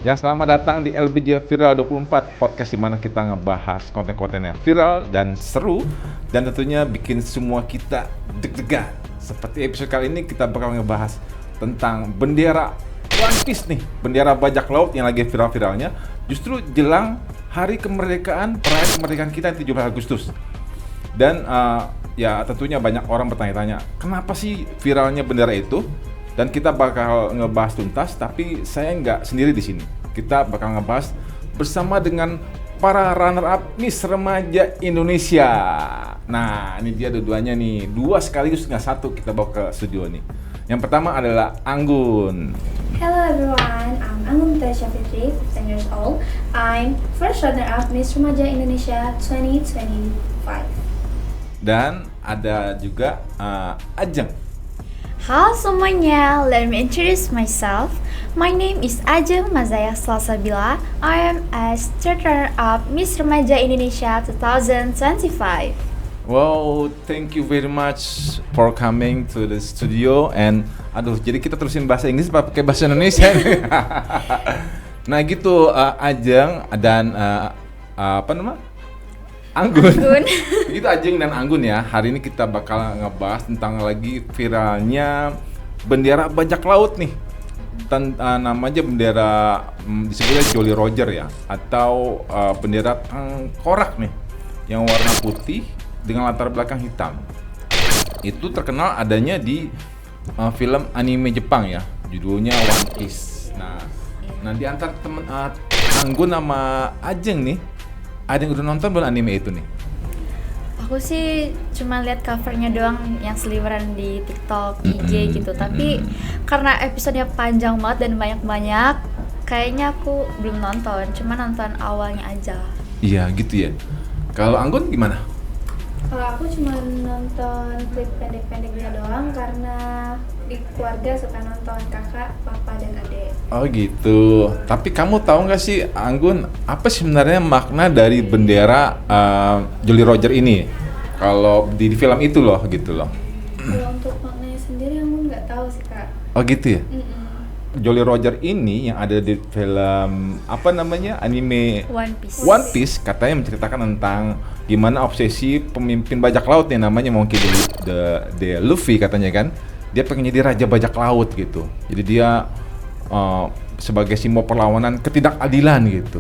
Ya, selamat datang di LBJ Viral 24, podcast di mana kita ngebahas konten-konten yang viral dan seru dan tentunya bikin semua kita deg-degan. Seperti episode kali ini kita bakal ngebahas tentang bendera One Piece nih, bendera bajak laut yang lagi viral-viralnya justru jelang hari kemerdekaan, perayaan kemerdekaan kita 17 Agustus. Dan ya tentunya banyak orang bertanya-tanya, kenapa sih viralnya bendera itu? Dan kita bakal ngebahas tuntas, tapi saya nggak sendiri di sini. Kita bakal ngebahas bersama dengan para runner up Miss Remaja Indonesia. Nah, ini dia dua-duanya nih, dua sekaligus nggak satu kita bawa ke studio nih. Yang pertama adalah Anggun. Hello everyone, I'm Anggun Tasya Fitri, 15 years old. I'm first runner-up Miss Remaja Indonesia 2025. Dan ada juga Ajeng. Halo semuanya, let me introduce myself. My name is Ajeng Mazaya Salsabila. I am a third runner-up Miss Remaja Indonesia 2025. Wow, thank you very much for coming to the studio. And aduh, jadi kita terusin bahasa Inggris apa pakai bahasa Indonesia? Nah gitu, Ajeng dan apa nama? Anggun. Itu Ajeng dan Anggun ya. Hari ini kita bakal ngebahas tentang lagi viralnya bendera bajak laut nih. Namanya bendera disebutnya Jolly Roger ya, atau bendera tengkorak nih yang warna putih dengan latar belakang hitam. Itu terkenal adanya di film anime Jepang ya, judulnya One Piece. Nah di antara teman Anggun sama Ajeng nih, ada yang udah nonton belum anime itu nih? Aku sih cuma lihat covernya doang yang seliweran di TikTok, IG gitu. Tapi karena episodenya panjang banget dan banyak-banyak, kayaknya aku belum nonton. Cuma nonton awalnya aja. Iya gitu ya. Kalau Anggun gimana? Kalau aku cuma nonton klip pendek-pendeknya doang karena di keluarga suka nonton kakak, papa, dan adik. Oh gitu. Tapi kamu tahu nggak sih Anggun, apa sih sebenarnya makna dari bendera Jolly Roger ini? Kalau di film itu loh, gitu loh. Kalau untuk maknanya sendiri aku nggak tahu sih kak. Oh gitu ya. Jolly Roger ini yang ada di film apa namanya anime One Piece katanya menceritakan tentang gimana obsesi pemimpin bajak laut yang namanya Monkey D. Luffy katanya kan. Dia pengen jadi raja bajak laut gitu. Jadi dia sebagai simbol perlawanan ketidakadilan gitu.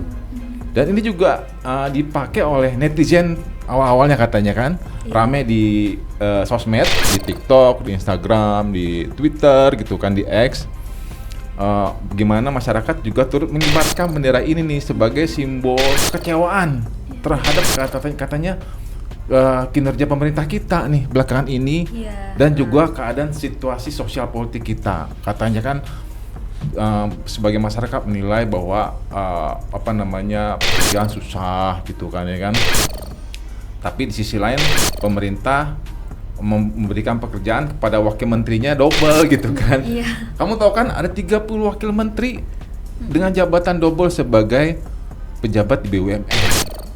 Dan ini juga dipakai oleh netizen awal-awalnya katanya kan. Rame di sosmed, di TikTok, di Instagram, di Twitter gitu kan, di X. Gimana masyarakat juga turut mengibarkan bendera ini nih sebagai simbol kekecewaan terhadap katanya kinerja pemerintah kita nih belakangan ini, dan juga keadaan situasi sosial politik kita. Katanya kan sebagai masyarakat menilai bahwa pekerjaan susah gitu kan ya kan. Tapi di sisi lain pemerintah memberikan pekerjaan kepada wakil menterinya double gitu kan. Kamu tahu kan ada 30 wakil menteri dengan jabatan double sebagai pejabat di BUMN.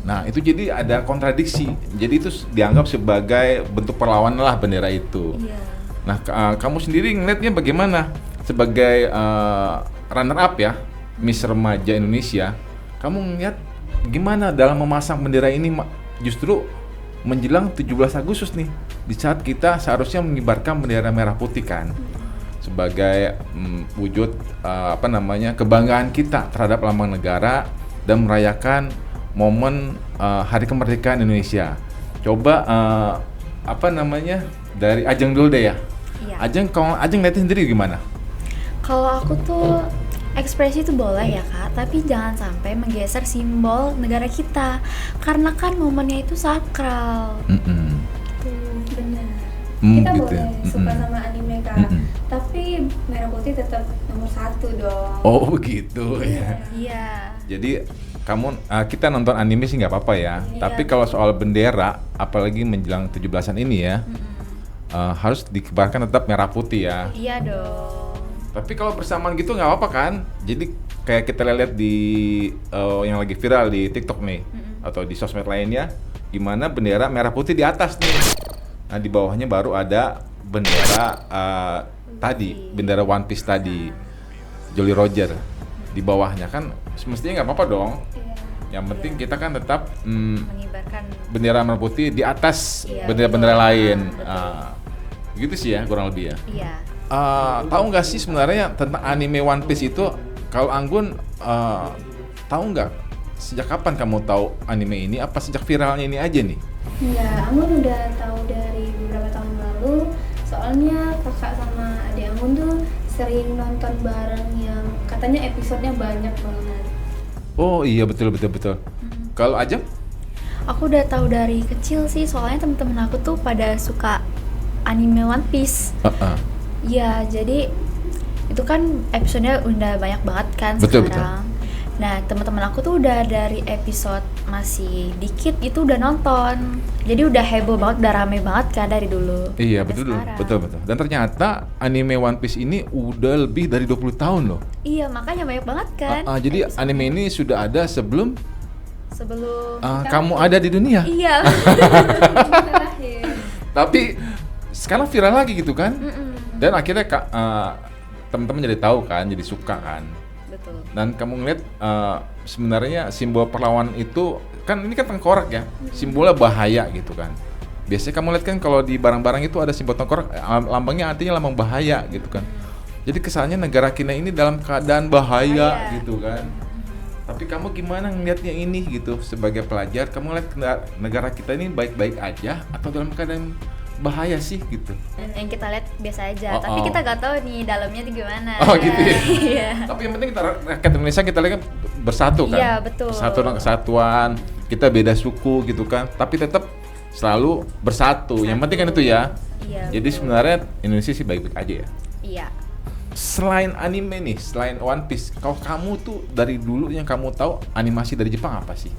Nah itu jadi ada kontradiksi. Jadi itu dianggap sebagai bentuk perlawanan lah bendera itu. Nah kamu sendiri ngeliatnya bagaimana sebagai runner up ya Miss Remaja Indonesia? Kamu ngeliat gimana dalam memasang bendera ini justru menjelang 17 Agustus nih, di saat kita seharusnya mengibarkan bendera merah putih kan, sebagai wujud kebanggaan kita terhadap lambang negara dan merayakan momen Hari Kemerdekaan Indonesia. Coba dari Ajeng dulu deh ya. Ajeng, kalau Ajeng lihatnya sendiri gimana? Kalau aku tuh ekspresi itu boleh ya kak, tapi jangan sampai menggeser simbol negara kita, karena kan momennya itu sakral. Benar. Kita Gitu boleh ya? suka sama anime kak, tapi merah putih tetap nomor 1 dong. Oh gitu ya. Iya. Jadi kita nonton anime sih nggak apa-apa ya. Tapi kalau soal bendera, apalagi menjelang 17-an ini ya, harus dikibarkan tetap merah putih ya. Iya dong. Tapi kalau bersamaan gitu nggak apa-apa kan? Jadi kayak kita lihat di yang lagi viral di TikTok nih, atau di sosmed lainnya, gimana bendera merah putih di atas nih. Nah di bawahnya baru ada bendera bendera One Piece tadi, Jolly Roger. di bawahnya kan semestinya nggak apa-apa dong. Iya. Yang penting kita kan tetap Mengibarkan bendera merah putih di atas Iya, bendera-bendera betul. lain. Betul. Gitu sih ya kurang lebih ya. iya. Tahu nggak sih sebenarnya tentang anime One Piece itu? Kalau Anggun tahu nggak sejak kapan kamu tahu anime ini? Apa sejak viralnya ini aja nih? Ya, Anggun udah tahu dari beberapa tahun lalu. Soalnya kakak sama adik Anggun tuh sering nonton bareng yang katanya episodenya banyak banget. Oh iya betul. Kalau Ajeng? Aku udah tahu dari kecil sih, soalnya temen-temen aku tuh pada suka anime One Piece. Iya, jadi itu kan episodenya udah banyak banget kan Betul. sekarang. Nah, teman-teman aku tuh udah dari episode masih dikit itu udah nonton. Jadi udah heboh banget, udah rame banget kan dari dulu. Iya sampai sekarang. betul. Dan ternyata anime One Piece ini udah lebih dari 20 tahun loh. Iya, makanya banyak banget kan. Jadi episode. anime ini sudah ada sebelum Sebelum kamu ada di dunia. Iya. Terakhir. Tapi sekarang viral lagi gitu kan? Dan akhirnya teman-teman jadi tahu kan, jadi suka kan. Betul. Dan kamu ngeliat sebenarnya simbol perlawanan itu kan ini kan tengkorak ya, simbolnya bahaya gitu kan. Biasanya kamu lihat kan kalau di barang-barang itu ada simbol tengkorak, lambangnya artinya lambang bahaya gitu kan. Jadi kesannya negara kita ini dalam keadaan bahaya gitu kan. Tapi kamu gimana ngelihatnya ini gitu sebagai pelajar? Kamu lihat negara kita ini baik-baik aja atau dalam keadaan bahaya sih gitu? Yang kita lihat biasa aja, tapi kita nggak tahu nih dalamnya tuh gimana. Oh gitu ya? Iya. Tapi yang penting kita rakyat Indonesia kita lihat kan bersatu kan? Iya, betul. Bersatu dan kesatuan, kita beda suku gitu kan, tapi tetap selalu bersatu. Yang penting kan itu ya? Iya. Jadi betul. sebenarnya Indonesia sih baik-baik aja ya? Iya. Selain anime nih, selain One Piece, kalau kamu tuh dari dulu yang kamu tahu animasi dari Jepang apa sih?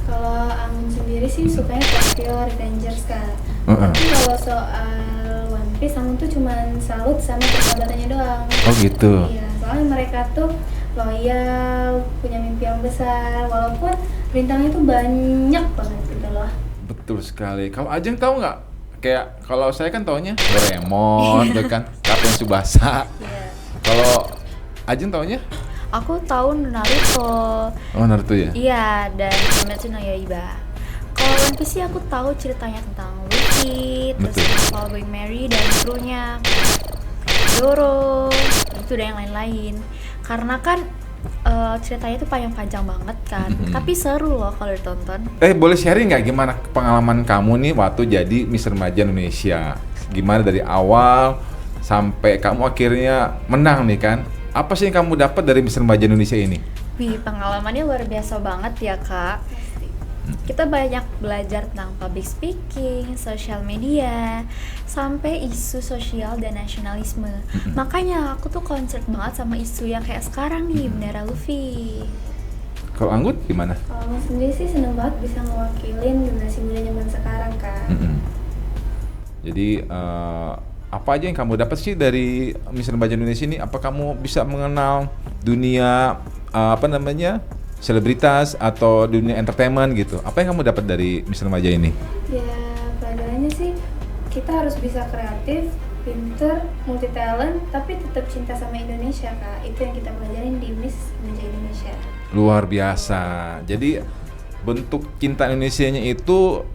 Kalau Anggun sendiri sih sukanya Tokyo Revengers kan. Tapi kalau soal One Piece, Anggun tuh cuman salut sama persahabatannya doang. Oh gitu. Iya, soalnya mereka tuh loyal, punya mimpi yang besar, walaupun rintangannya tuh banyak banget gitu loh. Betul sekali. Kalau Ajeng tahu nggak? Kayak kalau saya kan taunya Doraemon, tuh kan, Kapten Tsubasa. Iya. Kalau Ajeng taunya? Aku tahu Naruto. Oh Naruto ya? Iya, dan Kimetsu no Yaiba. Kalau One Piece sih aku tahu ceritanya tentang Luffy, terus Betul. Following Mary dan krunya, Zoro, itu dan yang lain-lain. Karena kan ceritanya itu panjang-panjang banget kan, tapi seru loh kalau ditonton. Boleh sharing nggak gimana pengalaman kamu nih waktu jadi Miss Remaja Indonesia? Gimana dari awal sampai kamu akhirnya menang nih kan? Apa sih yang kamu dapat dari Miss Remaja Indonesia ini? Wih, pengalamannya luar biasa banget ya kak. Kita banyak belajar tentang public speaking, social media, sampai isu sosial dan nasionalisme. Makanya aku tuh concern banget sama isu yang kayak sekarang nih, bendera Luffy. Kalau Anggun gimana? Kalau Anggun sendiri sih seneng banget bisa ngewakilin generasi muda zaman sekarang kan. Jadi apa aja yang kamu dapat sih dari Miss Remaja Indonesia ini? Apa kamu bisa mengenal dunia selebritas atau dunia entertainment gitu? Apa yang kamu dapat dari Miss Remaja ini? Ya pelajarannya sih kita harus bisa kreatif, pinter, multi talent, tapi tetap cinta sama Indonesia kak. Itu yang kita pelajarin di Miss Remaja Indonesia. Luar biasa. Jadi bentuk cinta Indonesianya itu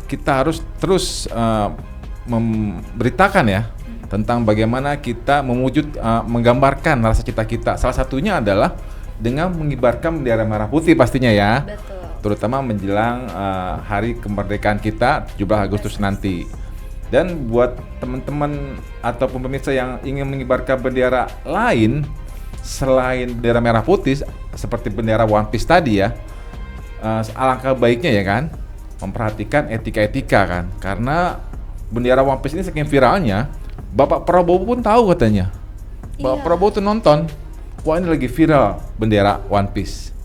kita harus terus memberitakan ya tentang bagaimana kita menggambarkan rasa cinta kita. Salah satunya adalah dengan mengibarkan bendera merah putih pastinya ya. Betul. Terutama menjelang hari kemerdekaan kita 17 Agustus nanti. Dan buat teman-teman ataupun pemirsa yang ingin mengibarkan bendera lain selain bendera merah putih seperti bendera One Piece tadi ya, alangkah baiknya ya kan memperhatikan etika-etika kan, karena bendera One Piece ini saking viralnya Bapak Prabowo pun tahu katanya. Bapak Prabowo tuh nonton, wah ini lagi viral bendera One Piece.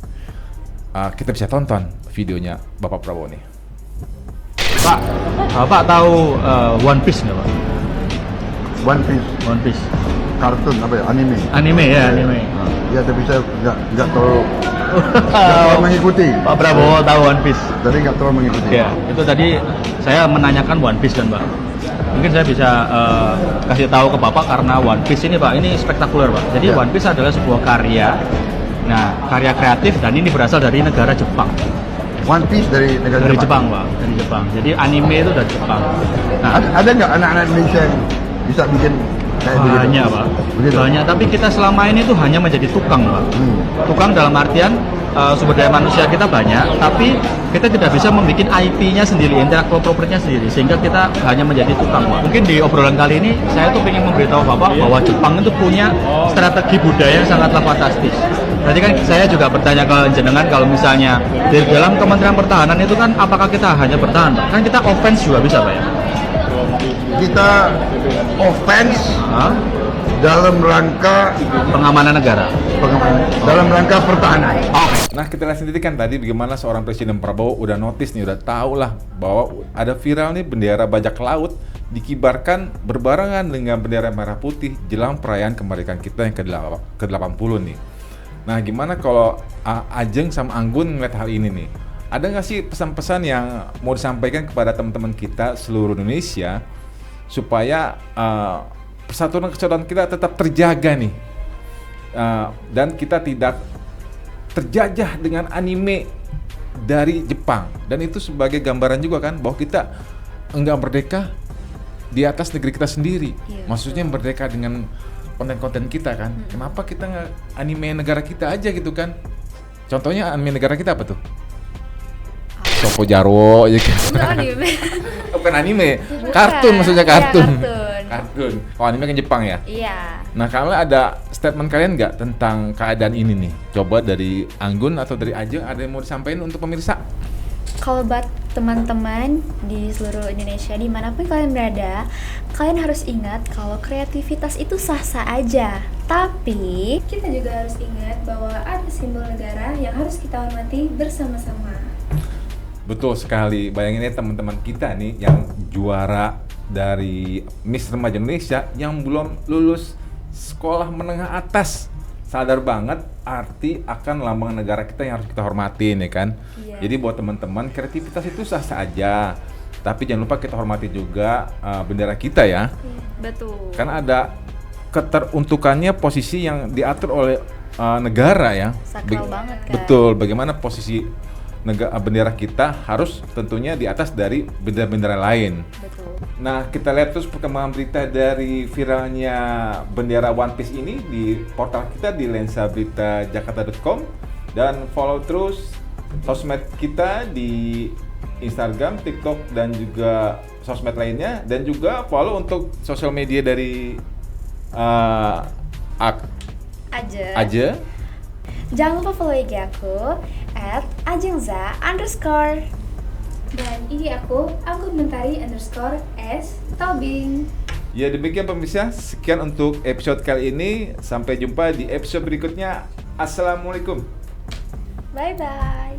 Kita bisa tonton videonya Bapak Prabowo nih. Pak, Bapak tahu One Piece nggak Pak? One Piece, One Piece. kartun apa ya, anime. Anime ya, anime. Ya tapi saya nggak terlalu mengikuti. Pak Prabowo tahu One Piece. Jadi nggak terlalu mengikuti. Ya, itu tadi saya menanyakan One Piece kan Pak. Mungkin saya bisa kasih tahu ke Bapak karena One Piece ini Pak, ini spektakuler Pak. Jadi Ya. One Piece adalah sebuah karya. Nah, karya kreatif dan ini berasal dari negara Jepang. One Piece dari negara Dari Jepang Pak, dari Jepang. Jadi anime itu dari Jepang. Nah, Ada nggak anak-anak Indonesia yang bisa bikin kayak begitu? banyak Pak, Begitu? banyak. Tapi kita selama ini tuh hanya menjadi tukang Pak. Tukang dalam artian sumber daya manusia kita banyak, tapi kita tidak bisa membuat IP-nya sendiri, intellectual property-nya sendiri, sehingga kita hanya menjadi tukang Pak. Mungkin di obrolan kali ini saya tuh ingin memberitahu Bapak bahwa Jepang itu punya strategi budaya yang sangatlah fantastis. Tadi kan saya juga bertanya ke jenengan kalau misalnya di dalam Kementerian Pertahanan itu kan apakah kita hanya bertahan Pak? Kan kita offense juga bisa Pak ya? Kita offense Hah? dalam rangka Pengamanan negara. dalam rangka pertahanan. Nah, kita lihat sendiri kan tadi bagaimana seorang Presiden Prabowo udah notice nih, udah tahu lah bahwa ada viral nih bendera bajak laut dikibarkan berbarengan dengan bendera merah putih jelang perayaan kemerdekaan kita yang ke-80 nih. Nah, gimana kalau Ajeng sama Anggun ngeliat hal ini nih? Ada nggak sih pesan-pesan yang mau disampaikan kepada teman-teman kita seluruh Indonesia supaya persatuan kesatuan kita tetap terjaga nih, dan kita tidak terjajah dengan anime dari Jepang, dan itu sebagai gambaran juga kan bahwa kita enggak merdeka di atas negeri kita sendiri. Iya, Maksudnya merdeka dengan konten-konten kita kan. Kenapa kita nggak anime negara kita aja gitu kan? Contohnya anime negara kita apa tuh? Sopo Jarwo ya kan? Itu anime. Bukan anime, Bukan. kartun maksudnya Iya, kartun. kartun. Oh, anime kan Jepang ya? Iya. Nah, kalau ada statement kalian nggak tentang keadaan ini nih? Coba dari Anggun atau dari Ajeng ada yang mau disampaikan untuk pemirsa? Kalau buat teman-teman di seluruh Indonesia dimanapun kalian berada, kalian harus ingat kalau kreativitas itu sah-sah aja. Tapi Kita juga harus ingat bahwa ada simbol negara yang harus kita hormati bersama-sama. Betul sekali. Bayangin ya teman-teman kita nih yang juara dari Miss Remaja Indonesia yang belum lulus sekolah menengah atas. Sadar banget arti akan lambang negara kita yang harus kita hormatin ya kan. Iya. Jadi buat teman-teman, kreativitas itu sah-sah aja. Tapi jangan lupa kita hormati juga bendera kita ya. betul. Karena ada keteruntukannya posisi yang diatur oleh negara ya. Sakral banget kan. Betul, bagaimana posisi bendera kita harus tentunya di atas dari bendera-bendera lain. Betul. Nah, kita lihat terus perkembangan berita dari viralnya bendera One Piece ini di portal kita di lensaberitajakarta.com, dan follow terus sosmed kita di Instagram, TikTok, dan juga sosmed lainnya, dan juga follow untuk sosial media dari Aja. Jangan lupa follow IG aku @ajengza_. Dan IG aku, @anggunmentari_s_tobing. Ya, demikian pemirsa, sekian untuk episode kali ini. Sampai jumpa di episode berikutnya. Assalamualaikum. Bye bye.